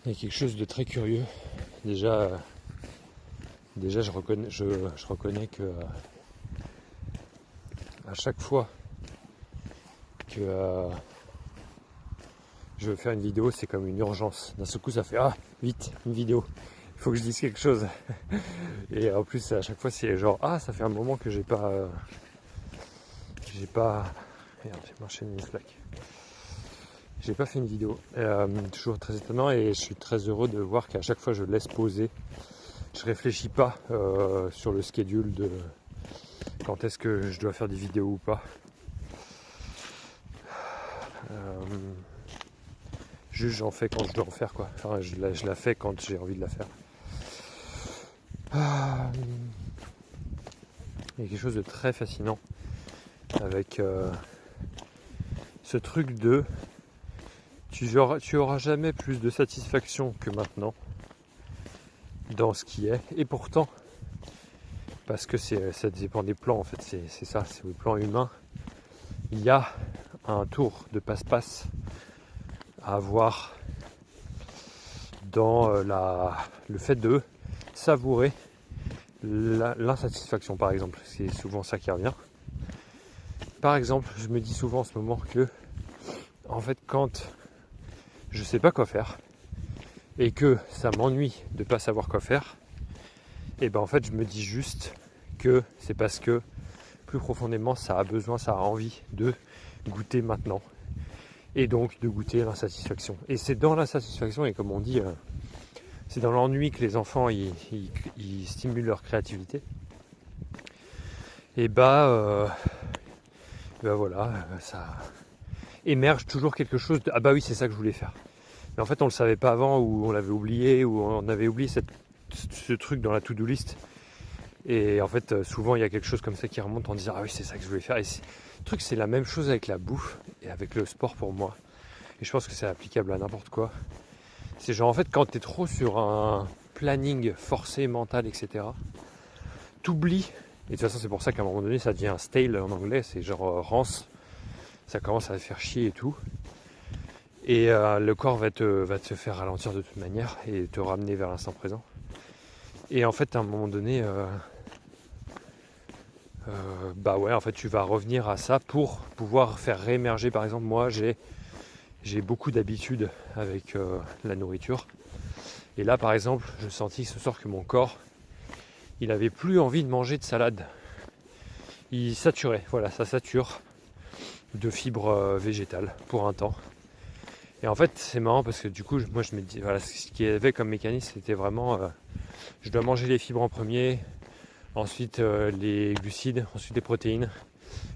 Il y a quelque chose de très curieux. Déjà je reconnais que à chaque fois que je veux faire une vidéo, c'est comme une urgence. D'un seul coup, ça fait vite, une vidéo. Il faut que je dise quelque chose. Et en plus, à chaque fois, c'est genre ça fait un moment que j'ai pas. Merde, j'ai marché une flaque. J'ai pas fait une vidéo. Toujours très étonnant et je suis très heureux de voir qu'à chaque fois, je laisse poser. Je réfléchis pas sur le schedule de quand est-ce que je dois faire des vidéos ou pas. Juste j'en fais quand je dois en faire quoi. Enfin je la fais quand j'ai envie de la faire. Il y a quelque chose de très fascinant avec ce truc de tu auras jamais plus de satisfaction que maintenant dans ce qui est. Et pourtant, parce que ça dépend des plans en fait, c'est ça, c'est le plan humain. Il y a un tour de passe-passe à avoir dans le fait de savourer l'insatisfaction par exemple. C'est souvent ça qui revient. Par exemple, je me dis souvent en ce moment que en fait quand je sais pas quoi faire et que ça m'ennuie de pas savoir quoi faire, et ben en fait je me dis juste que c'est parce que plus profondément ça a envie de goûter maintenant et donc de goûter l'insatisfaction. Et c'est dans l'insatisfaction et comme on dit c'est dans l'ennui que les enfants ils stimulent leur créativité. Et voilà, ça émerge toujours quelque chose de oui c'est ça que je voulais faire. Mais en fait on le savait pas avant ou on l'avait oublié ou on avait oublié ce truc dans la to-do list. Et en fait souvent il y a quelque chose comme ça qui remonte en disant oui c'est ça que je voulais faire. Et le truc c'est la même chose avec la bouffe et avec le sport pour moi. Et je pense que c'est applicable à n'importe quoi. C'est genre en fait quand t'es trop sur un planning forcé, mental, etc. T'oublies. Et de toute façon c'est pour ça qu'à un moment donné ça devient un stale en anglais, c'est genre rance. Ça commence à faire chier et tout. Et le corps va te faire ralentir de toute manière et te ramener vers l'instant présent. Et en fait à un moment donné en fait tu vas revenir à ça pour pouvoir faire réémerger. Par exemple moi j'ai beaucoup d'habitudes avec la nourriture. Et là par exemple je sentis ce soir que mon corps il avait plus envie de manger de salade. Il saturait, voilà, ça sature de fibres végétales pour un temps. Et en fait c'est marrant parce que du coup moi je me dis voilà, ce qu'il y avait comme mécanisme c'était vraiment je dois manger les fibres en premier, ensuite les glucides, ensuite les protéines,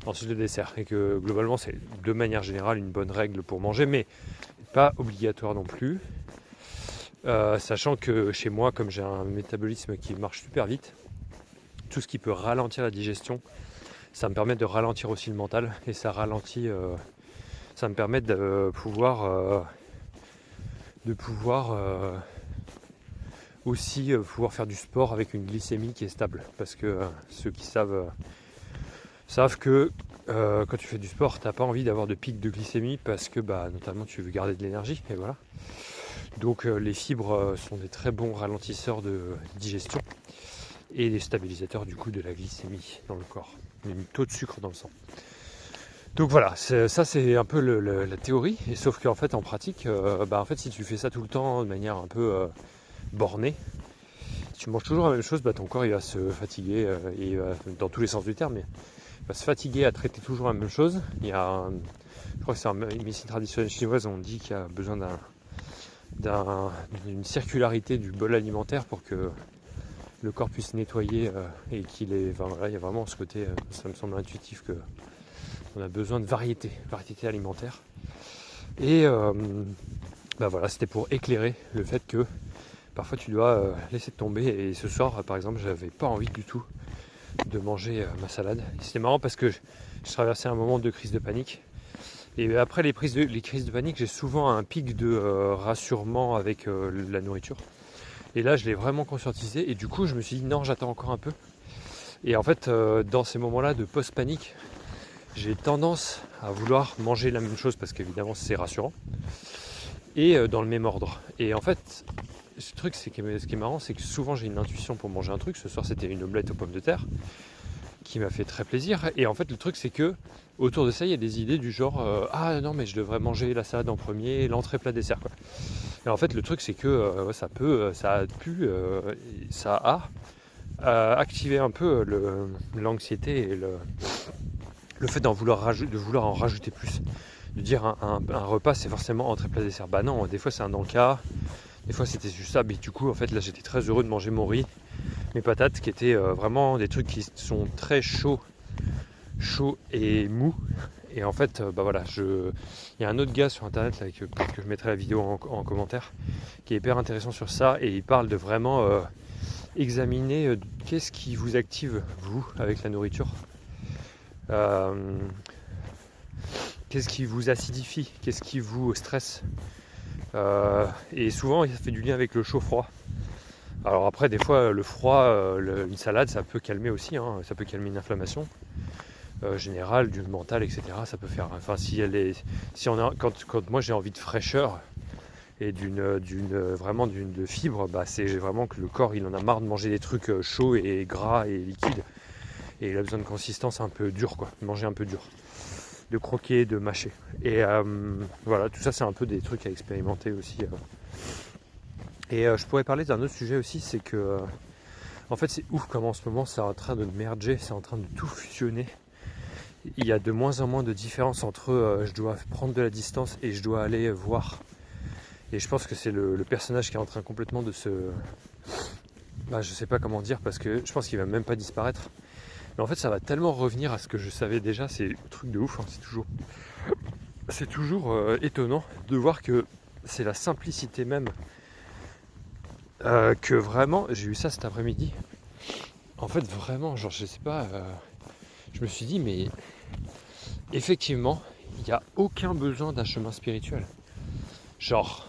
ensuite le dessert. Et que globalement c'est de manière générale une bonne règle pour manger mais pas obligatoire non plus. Sachant que chez moi comme j'ai un métabolisme qui marche super vite, tout ce qui peut ralentir la digestion ça me permet de ralentir aussi le mental et ça ralentit ça me permet de pouvoir aussi pouvoir faire du sport avec une glycémie qui est stable parce que ceux qui savent que quand tu fais du sport t'as pas envie d'avoir de pic de glycémie parce que notamment tu veux garder de l'énergie et voilà. Donc les fibres sont des très bons ralentisseurs de digestion et des stabilisateurs du coup de la glycémie dans le corps, le taux de sucre dans le sang. Donc voilà, ça c'est un peu la théorie, et sauf qu'en fait en pratique, en fait si tu fais ça tout le temps de manière un peu bornée, si tu manges toujours la même chose, ton corps il va se fatiguer, et dans tous les sens du terme, mais il va se fatiguer à traiter toujours la même chose. Il y a je crois que c'est une médecine traditionnelle chinoise, on dit qu'il y a besoin d'une circularité du bol alimentaire pour que le corps puisse nettoyer et qu'il ait. Enfin voilà, il y a vraiment ce côté, ça me semble intuitif que on a besoin de variété alimentaire. Et voilà, c'était pour éclairer le fait que parfois tu dois laisser tomber. Et ce soir, par exemple, j'avais pas envie du tout de manger ma salade. Et c'était marrant parce que je traversais un moment de crise de panique. Et après les crises de panique, j'ai souvent un pic de rassurement avec la nourriture. Et là, je l'ai vraiment conscientisé. Et du coup, je me suis dit non, j'attends encore un peu. Et en fait, dans ces moments-là de post-panique, j'ai tendance à vouloir manger la même chose parce qu'évidemment, c'est rassurant. et dans le même ordre. Et en fait, ce truc, ce qui est marrant, c'est que souvent j'ai une intuition pour manger un truc. Ce soir, c'était une omelette aux pommes de terre qui m'a fait très plaisir. Et en fait, le truc, c'est que autour de ça, il y a des idées du genre ah non, mais je devrais manger la salade en premier, l'entrée, plat, dessert, quoi. Et en fait, le truc, c'est que ça a activé un peu l'anxiété et le fait de vouloir en rajouter plus. De dire un repas, c'est forcément entrée, plat, dessert. Bah non, des fois c'est un encas, des fois c'était juste ça. Mais du coup, en fait, là, j'étais très heureux de manger mon riz, mes patates, qui étaient vraiment des trucs qui sont très chauds et mous. Et en fait, bah voilà, il y a un autre gars sur internet là, que je mettrai la vidéo en commentaire, qui est hyper intéressant sur ça, et il parle de vraiment examiner qu'est-ce qui vous active, vous, avec la nourriture. Qu'est-ce qui vous acidifie, qu'est-ce qui vous stresse. Et souvent, ça fait du lien avec le chaud-froid. Alors après, des fois, le froid, une salade, ça peut calmer aussi, hein, ça peut calmer une inflammation générale, du mental, etc. Ça peut faire. Enfin, quand moi j'ai envie de fraîcheur et de fibre, bah, c'est vraiment que le corps il en a marre de manger des trucs chauds et gras et liquides. Et il a besoin de consistance un peu dure, quoi, de manger un peu dur, de croquer, de mâcher. Et voilà, tout ça c'est un peu des trucs à expérimenter aussi. Et je pourrais parler d'un autre sujet aussi, c'est que en fait c'est ouf comme en ce moment c'est en train de merger, c'est en train de tout fusionner. Il y a de moins en moins de différence entre je dois prendre de la distance et je dois aller voir. Et je pense que c'est le personnage qui est en train complètement de se... Bah, je sais pas comment dire, parce que je pense qu'il va même pas disparaître. Mais en fait ça va tellement revenir à ce que je savais déjà, c'est un truc de ouf, hein. C'est toujours étonnant de voir que c'est la simplicité même. Que vraiment, j'ai eu ça cet après-midi. En fait vraiment, genre je sais pas... je me suis dit, mais effectivement, il n'y a aucun besoin d'un chemin spirituel. Genre,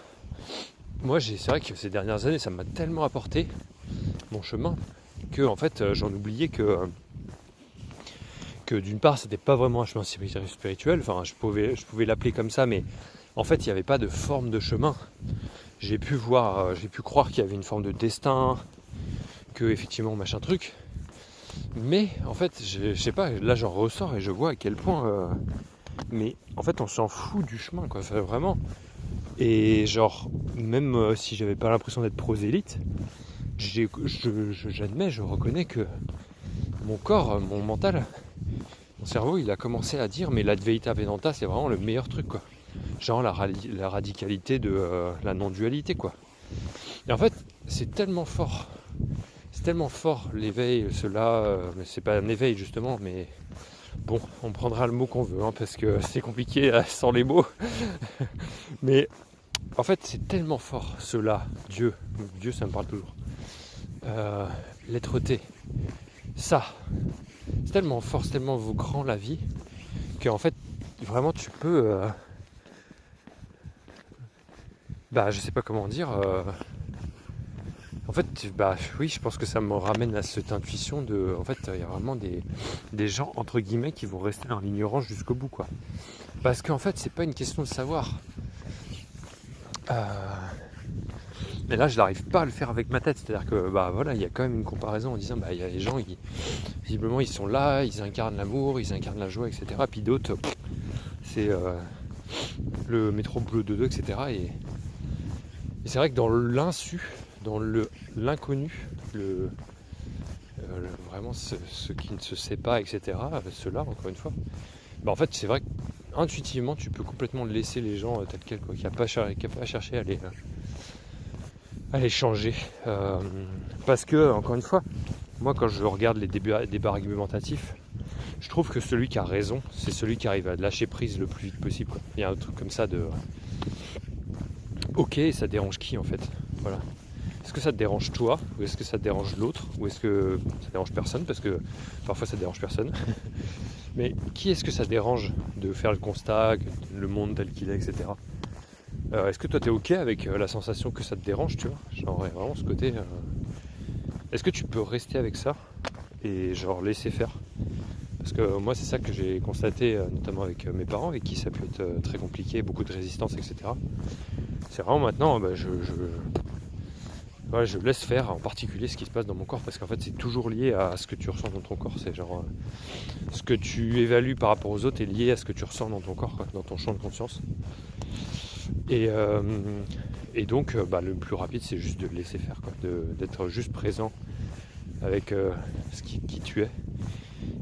moi, c'est vrai que ces dernières années, ça m'a tellement apporté mon chemin que, en fait, j'en oubliais que d'une part, c'était pas vraiment un chemin spirituel. Enfin, je pouvais l'appeler comme ça, mais en fait, il n'y avait pas de forme de chemin. J'ai pu croire qu'il y avait une forme de destin, que effectivement, machin truc. Mais en fait, je sais pas, là j'en ressors et je vois à quel point. Mais en fait, on s'en fout du chemin, quoi, enfin, vraiment. Et genre, même si j'avais pas l'impression d'être prosélyte, j'admets, je reconnais que mon corps, mon mental, mon cerveau, il a commencé à dire mais l'Advaita Vedanta, c'est vraiment le meilleur truc, quoi. Genre la radicalité de la non-dualité, quoi. Et en fait, c'est tellement fort. C'est tellement fort l'éveil, mais c'est pas un éveil justement, mais bon, on prendra le mot qu'on veut, hein, parce que c'est compliqué sans les mots. Mais en fait, c'est tellement fort cela, Dieu ça me parle toujours. L'être-té, ça, c'est tellement fort, c'est tellement grand la vie, qu'en fait, vraiment tu peux, je sais pas comment dire. En fait, oui, je pense que ça me ramène à cette intuition de... En fait, il y a vraiment des gens, entre guillemets, qui vont rester dans l'ignorance jusqu'au bout, quoi. Parce qu'en fait, c'est pas une question de savoir. Mais là, je n'arrive pas à le faire avec ma tête. C'est-à-dire que, voilà, il y a quand même une comparaison en disant, il y a des gens qui, visiblement, ils sont là, ils incarnent l'amour, ils incarnent la joie, etc. Puis d'autres, c'est le métro boulot dodo, etc. Et c'est vrai que dans l'insu, dans l'inconnu, vraiment ce qui ne se sait pas, etc., ceux-là, encore une fois, en fait, c'est vrai qu'intuitivement, tu peux complètement laisser les gens tels quels, quoi, qu'il n'y a pas à chercher à les changer. Parce que, encore une fois, moi, quand je regarde les débats argumentatifs, je trouve que celui qui a raison, c'est celui qui arrive à lâcher prise le plus vite possible, quoi. Il y a un truc comme ça de... Ok, ça dérange qui, en fait? Voilà. Est-ce que ça te dérange toi, ou est-ce que ça te dérange l'autre, ou est-ce que ça dérange personne, parce que parfois ça dérange personne. Mais qui est-ce que ça dérange de faire le constat, le monde tel qu'il est, etc. Est-ce que toi t'es ok avec la sensation que ça te dérange, tu vois? Genre vraiment ce côté... Est-ce que tu peux rester avec ça et genre laisser faire? Parce que moi c'est ça que j'ai constaté, notamment avec mes parents, avec qui ça peut être très compliqué, beaucoup de résistance, etc. C'est vraiment maintenant, voilà, je laisse faire en particulier ce qui se passe dans mon corps, parce qu'en fait c'est toujours lié à ce que tu ressens dans ton corps. C'est genre ce que tu évalues par rapport aux autres est lié à ce que tu ressens dans ton corps, quoi, dans ton champ de conscience. Et donc le plus rapide c'est juste de laisser faire, quoi, d'être juste présent avec qui tu es.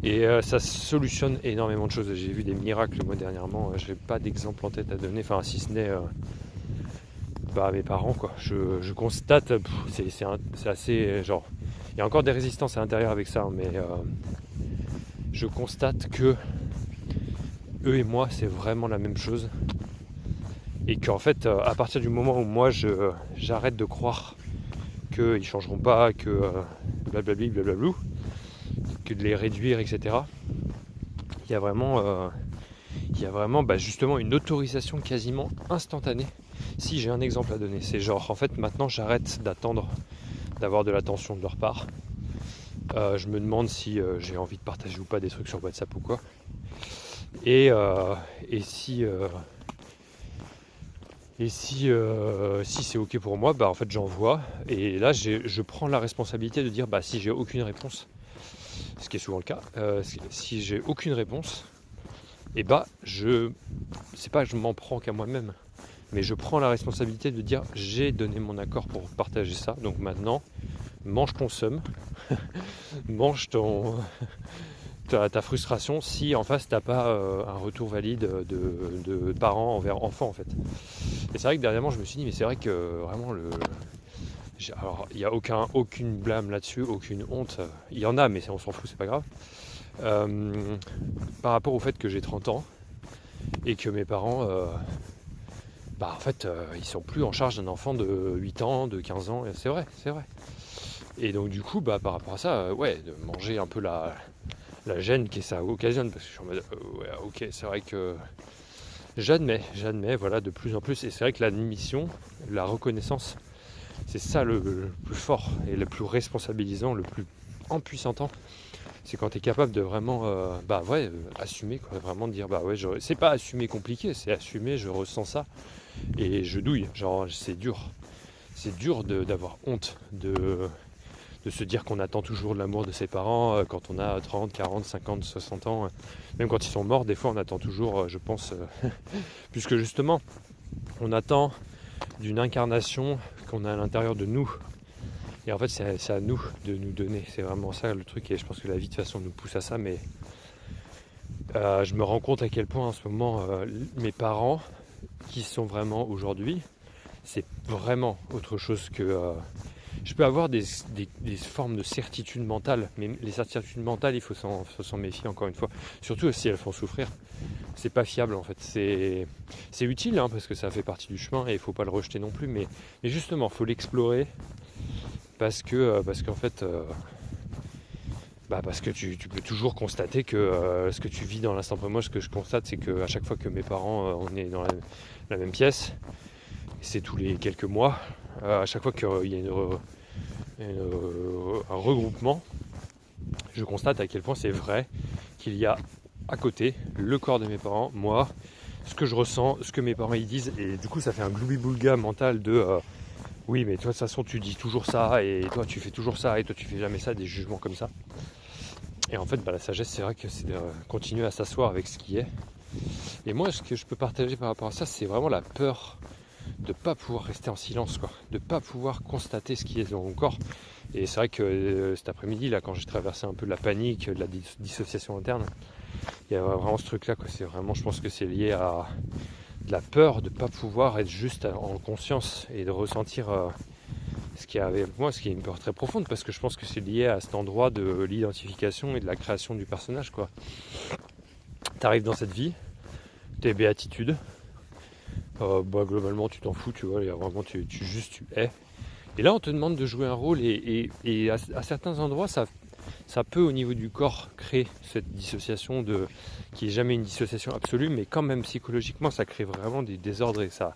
Et ça solutionne énormément de choses. J'ai vu des miracles moi dernièrement, j'ai pas d'exemple en tête à donner, enfin si ce n'est mes parents, quoi. Je constate, c'est assez genre, il y a encore des résistances à l'intérieur avec ça, mais je constate que eux et moi c'est vraiment la même chose, et qu'en fait à partir du moment où moi j'arrête de croire qu'ils changeront pas, que blablabli blablablou, que de les réduire, etc. Il y a vraiment justement une autorisation quasiment instantanée. Si j'ai un exemple à donner, c'est genre en fait maintenant j'arrête d'attendre d'avoir de l'attention de leur part. Je me demande si j'ai envie de partager ou pas des trucs sur WhatsApp ou quoi. Et si c'est ok pour moi, en fait j'envoie. Et là je prends la responsabilité de dire si j'ai aucune réponse, ce qui est souvent le cas, si j'ai aucune réponse, c'est pas que je m'en prends qu'à moi-même, mais je prends la responsabilité de dire j'ai donné mon accord pour partager ça, donc maintenant mange ton seum, mange ta frustration si en face t'as pas un retour valide de parents envers enfants, en fait. Et c'est vrai que dernièrement je me suis dit mais c'est vrai que vraiment alors il n'y a aucune blâme là-dessus, aucune honte, il y en a mais on s'en fout, c'est pas grave, par rapport au fait que j'ai 30 ans et que mes parents en fait ils sont plus en charge d'un enfant de 8 ans, de 15 ans, et c'est vrai. Et donc du coup par rapport à ça, de manger un peu la gêne que ça occasionne, parce que je suis en mode ok, c'est vrai que j'admets voilà, de plus en plus. Et c'est vrai que l'admission, la reconnaissance, c'est ça le plus fort et le plus responsabilisant, le plus empuissantant. C'est quand tu es capable de vraiment assumer, quoi, vraiment dire c'est pas assumer compliqué, c'est assumer, je ressens ça et je douille, genre c'est dur d'avoir honte de se dire qu'on attend toujours l'amour de ses parents quand on a 30, 40, 50, 60 ans, même quand ils sont morts, des fois on attend toujours, je pense, puisque justement on attend d'une incarnation qu'on a à l'intérieur de nous. Et en fait c'est à nous de nous donner, c'est vraiment ça le truc, et je pense que la vie de toute façon nous pousse à ça, mais je me rends compte à quel point en ce moment mes parents qui sont vraiment aujourd'hui, c'est vraiment autre chose que... je peux avoir des formes de certitude mentale, mais les certitudes mentales il faut s'en méfier, encore une fois, surtout si elles font souffrir. C'est pas fiable en fait, c'est utile parce que ça fait partie du chemin et il faut pas le rejeter non plus, mais justement il faut l'explorer. Parce qu'en fait, parce que tu peux toujours constater que ce que tu vis dans l'instant présent. Moi, ce que je constate, c'est qu'à chaque fois que mes parents, on est dans la même pièce, c'est tous les quelques mois, à chaque fois qu'il y a un regroupement, je constate à quel point c'est vrai qu'il y a à côté le corps de mes parents, moi, ce que je ressens, ce que mes parents y disent, et du coup ça fait un gloubi-boulga mental de... oui, mais toi, de toute façon, tu dis toujours ça, et toi, tu fais toujours ça, et toi, tu fais jamais ça, des jugements comme ça. Et en fait, la sagesse, c'est vrai que c'est de continuer à s'asseoir avec ce qui est. Et moi, ce que je peux partager par rapport à ça, c'est vraiment la peur de ne pas pouvoir rester en silence, quoi, de ne pas pouvoir constater ce qui est dans mon corps. Et c'est vrai que cet après-midi, là, quand j'ai traversé un peu de la panique, de la dissociation interne, il y a vraiment ce truc-là, quoi. C'est vraiment, je pense que c'est lié à de la peur de ne pas pouvoir être juste en conscience et de ressentir ce qui est avec moi, ce qui est une peur très profonde, parce que je pense que c'est lié à cet endroit de l'identification et de la création du personnage, quoi. T'arrives dans cette vie, t'es béatitude, globalement tu t'en fous, tu vois, vraiment tu es. Et là on te demande de jouer un rôle et à certains endroits ça peut au niveau du corps créer cette dissociation qui est jamais une dissociation absolue, mais quand même psychologiquement ça crée vraiment des désordres et ça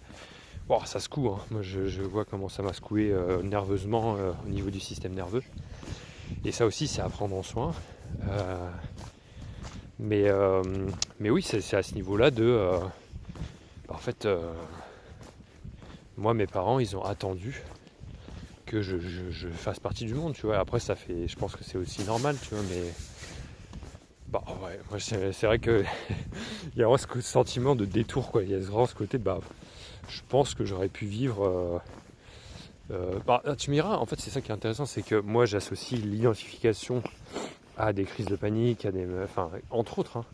secoue, hein. Moi je vois comment ça m'a secoué nerveusement au niveau du système nerveux, et ça aussi c'est à prendre en soin, mais oui c'est à ce niveau là de en fait Moi, mes parents, ils ont attendu que je fasse partie du monde, tu vois. Après, je pense que c'est aussi normal, tu vois, mais bah ouais, moi, c'est vrai que il y a vraiment ce sentiment de détour, quoi. Il y a vraiment ce côté, bah, je pense que j'aurais pu vivre. Tu me diras, en fait, c'est ça qui est intéressant, c'est que moi, j'associe l'identification à des crises de panique, enfin, entre autres, hein.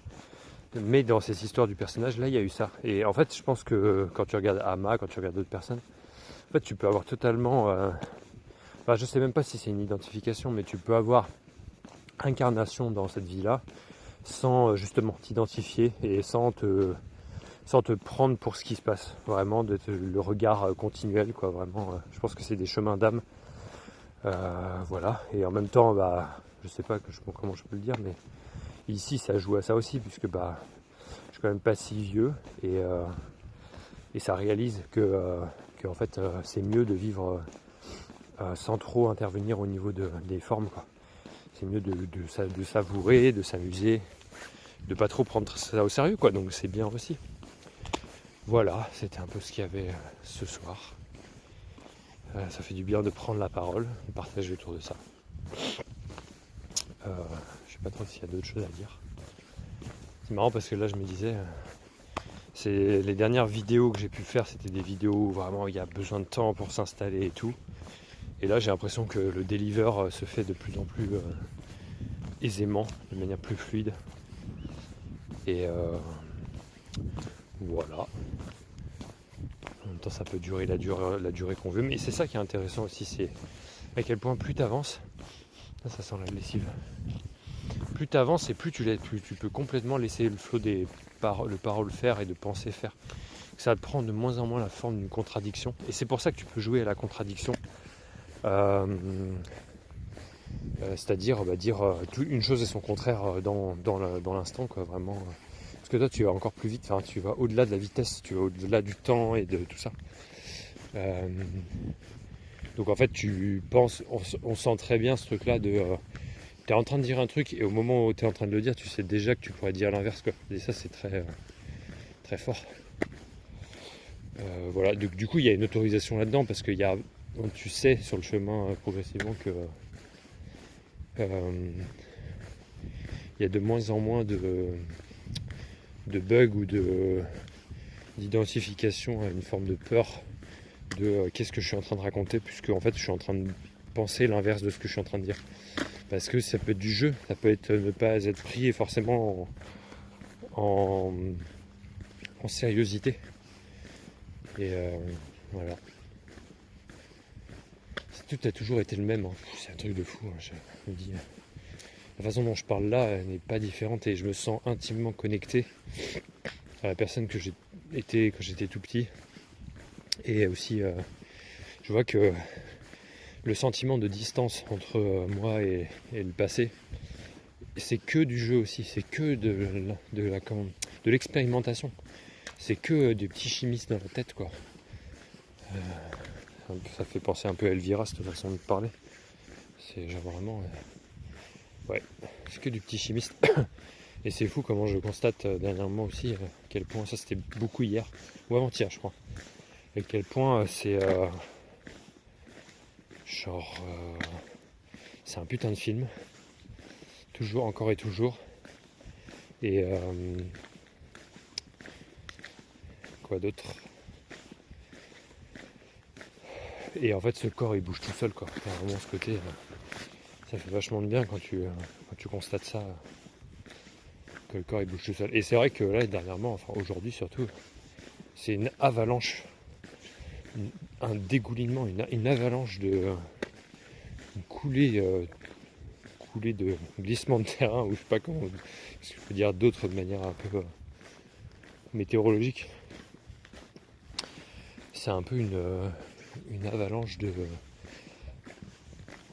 Mais dans cette histoire du personnage, là, il y a eu ça. Et en fait, je pense que quand tu regardes Ama, quand tu regardes d'autres personnes, en fait, tu peux avoir totalement. Enfin, je sais même pas si c'est une identification, mais tu peux avoir incarnation dans cette vie-là sans justement t'identifier et sans te prendre pour ce qui se passe. Vraiment, le regard continuel, quoi. Vraiment, je pense que c'est des chemins d'âme. Voilà. Et en même temps, bah, je sais pas comment je peux le dire, mais ici, ça joue à ça aussi, puisque bah, je suis quand même pas si vieux et ça réalise que en fait, c'est mieux de vivre sans trop intervenir au niveau des formes, quoi. C'est mieux de savourer, de s'amuser, de pas trop prendre ça au sérieux, quoi. Donc c'est bien aussi. Voilà, c'était un peu ce qu'il y avait ce soir. Ça fait du bien de prendre la parole et partager autour de ça. Je sais pas trop s'il y a d'autres choses à dire. C'est marrant parce que là je me disais, c'est les dernières vidéos que j'ai pu faire, c'était des vidéos où vraiment il y a besoin de temps pour s'installer et tout. Et là j'ai l'impression que le deliver se fait de plus en plus aisément, de manière plus fluide. Et voilà. En même temps ça peut durer la durée qu'on veut. Mais c'est ça qui est intéressant aussi, c'est à quel point plus tu avances, ça sent la lessive. Plus tu avances et plus tu peux complètement laisser le flot des paroles faire et de penser faire. Ça prend de moins en moins la forme d'une contradiction. Et c'est pour ça que tu peux jouer à la contradiction. C'est-à-dire dire une chose et son contraire dans l'instant, quoi, vraiment. Parce que toi tu vas encore plus vite, tu vas au-delà de la vitesse, tu vas au-delà du temps et de tout ça. Donc en fait tu penses, on sent très bien ce truc-là de tu es en train de dire un truc et au moment où tu es en train de le dire, tu sais déjà que tu pourrais dire l'inverse, quoi. Et ça c'est très, très fort. Voilà, du coup il y a une autorisation là-dedans parce que tu sais sur le chemin progressivement que il y a de moins en moins de bugs ou d'identification à une forme de peur de qu'est-ce que je suis en train de raconter, puisque en fait je suis en train de penser l'inverse de ce que je suis en train de dire. Parce que ça peut être du jeu, ça peut être ne pas être pris forcément en sérieuxité. Et voilà. Tout a toujours été le même, hein. C'est un truc de fou, hein. Je me dis, la façon dont je parle là n'est pas différente et je me sens intimement connecté à la personne que j'ai été quand j'étais tout petit. Et aussi, je vois que le sentiment de distance entre moi et le passé, c'est que du jeu aussi, c'est que de l'expérimentation, c'est que des petits chimistes dans la tête, quoi. Ça fait penser un peu à Elvira, cette façon de parler. C'est genre vraiment, ouais, c'est que du petit chimiste. Et c'est fou comment je constate dernièrement aussi à quel point, ça c'était beaucoup hier ou avant-hier, je crois, à quel point c'est c'est un putain de film, toujours, encore et toujours. Et quoi d'autre? Et en fait ce corps il bouge tout seul, quoi. Il y a vraiment ce côté, ça fait vachement de bien quand tu constates ça, que le corps il bouge tout seul. Et c'est vrai que là dernièrement, enfin aujourd'hui surtout, c'est une avalanche, un dégoulinement, une avalanche de une coulée de glissement de terrain, ou je sais pas comment je peux dire d'autres de manière un peu météorologique. C'est un peu une avalanche de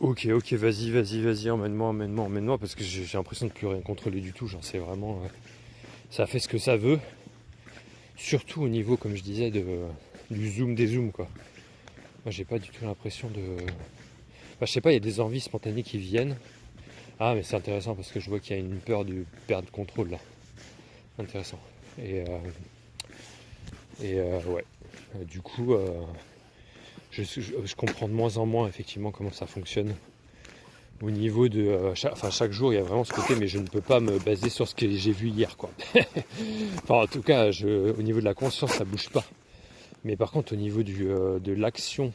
ok, vas-y, emmène-moi, parce que j'ai l'impression de plus rien contrôler du tout, genre c'est vraiment ça fait ce que ça veut, surtout au niveau, comme je disais, du zoom des zooms, quoi. Moi j'ai pas du tout l'impression de, je sais pas, il y a des envies spontanées qui viennent. Ah mais c'est intéressant parce que je vois qu'il y a une peur de perdre contrôle là, intéressant. Et ouais, du coup je comprends de moins en moins effectivement comment ça fonctionne. Au niveau de chaque jour il y a vraiment ce côté, mais je ne peux pas me baser sur ce que j'ai vu hier quoi. Enfin en tout cas au niveau de la conscience ça bouge pas. Mais par contre au niveau de l'action,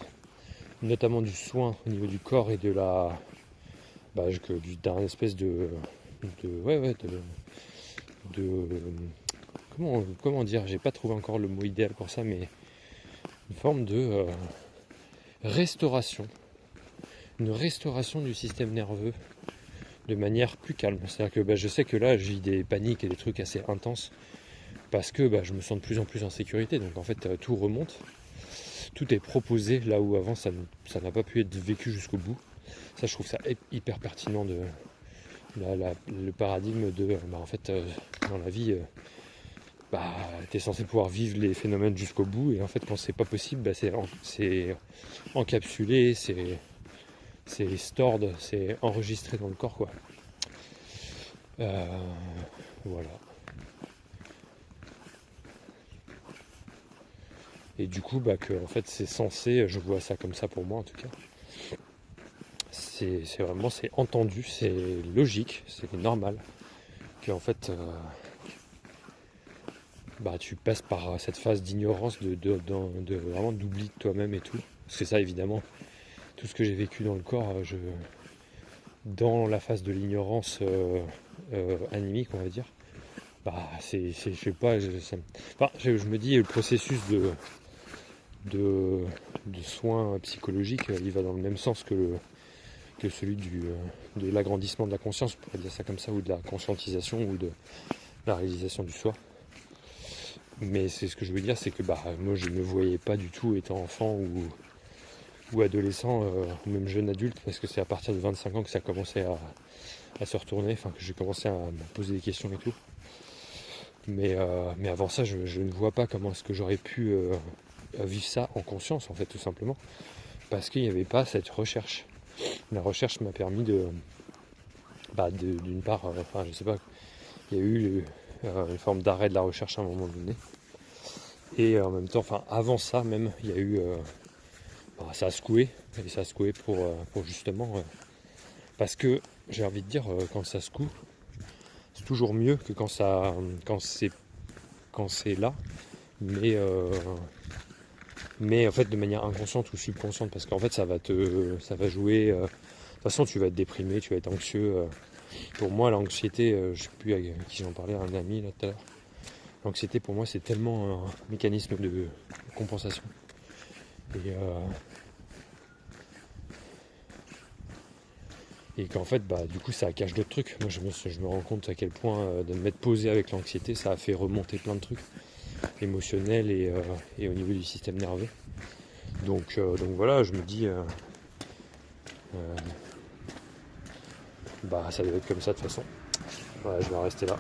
notamment du soin, au niveau du corps et de la d'un espèce comment dire, j'ai pas trouvé encore le mot idéal pour ça, mais une forme de restauration. Une restauration du système nerveux de manière plus calme. C'est-à-dire que je sais que là, j'ai des paniques et des trucs assez intenses parce que je me sens de plus en plus en sécurité. Donc en fait, tout remonte. Tout est proposé là où avant, ça n'a pas pu être vécu jusqu'au bout. Ça, je trouve ça hyper pertinent le paradigme de en fait, dans la vie, tu es censé pouvoir vivre les phénomènes jusqu'au bout. Et en fait, quand c'est pas possible, c'est encapsulé, c'est stored, c'est enregistré dans le corps quoi. Voilà. Et du coup que en fait c'est censé, je vois ça comme ça pour moi en tout cas. C'est vraiment entendu, c'est logique, c'est normal que en fait tu passes par cette phase d'ignorance, de vraiment d'oubli de toi-même et tout. Parce que ça évidemment, tout ce que j'ai vécu dans le corps, dans la phase de l'ignorance animique, on va dire, je sais pas, je me dis le processus de soins psychologiques, il va dans le même sens que celui de l'agrandissement de la conscience, on pourrait dire ça comme ça, ou de la conscientisation, ou de la réalisation du soi. Mais c'est ce que je veux dire, c'est que moi je ne me voyais pas du tout étant enfant ou adolescent, ou même jeune adulte, parce que c'est à partir de 25 ans que ça a commencé à se retourner, que j'ai commencé à me poser des questions et tout. Mais avant ça, je ne vois pas comment est-ce que j'aurais pu vivre ça en conscience, en fait, tout simplement. Parce qu'il n'y avait pas cette recherche. La recherche m'a permis d'une part, je sais pas, il y a eu une forme d'arrêt de la recherche à un moment donné. Et en même temps, avant ça même, il y a eu... ça a secoué, et ça a secoué pour justement... parce que, j'ai envie de dire, quand ça secoue, c'est toujours mieux que quand c'est là, mais en fait de manière inconsciente ou subconsciente, parce qu'en fait ça va jouer... de toute façon tu vas être déprimé, tu vas être anxieux. Pour moi l'anxiété, je sais plus à qui j'en parlais, à un ami là tout à l'heure. L'anxiété pour moi c'est tellement un mécanisme de compensation. Et qu'en fait du coup ça cache d'autres trucs. Moi je me rends compte à quel point de m'être posé avec l'anxiété, ça a fait remonter plein de trucs émotionnels et au niveau du système nerveux. Donc voilà, je me dis ça doit être comme ça de toute façon. Voilà, je vais en rester là.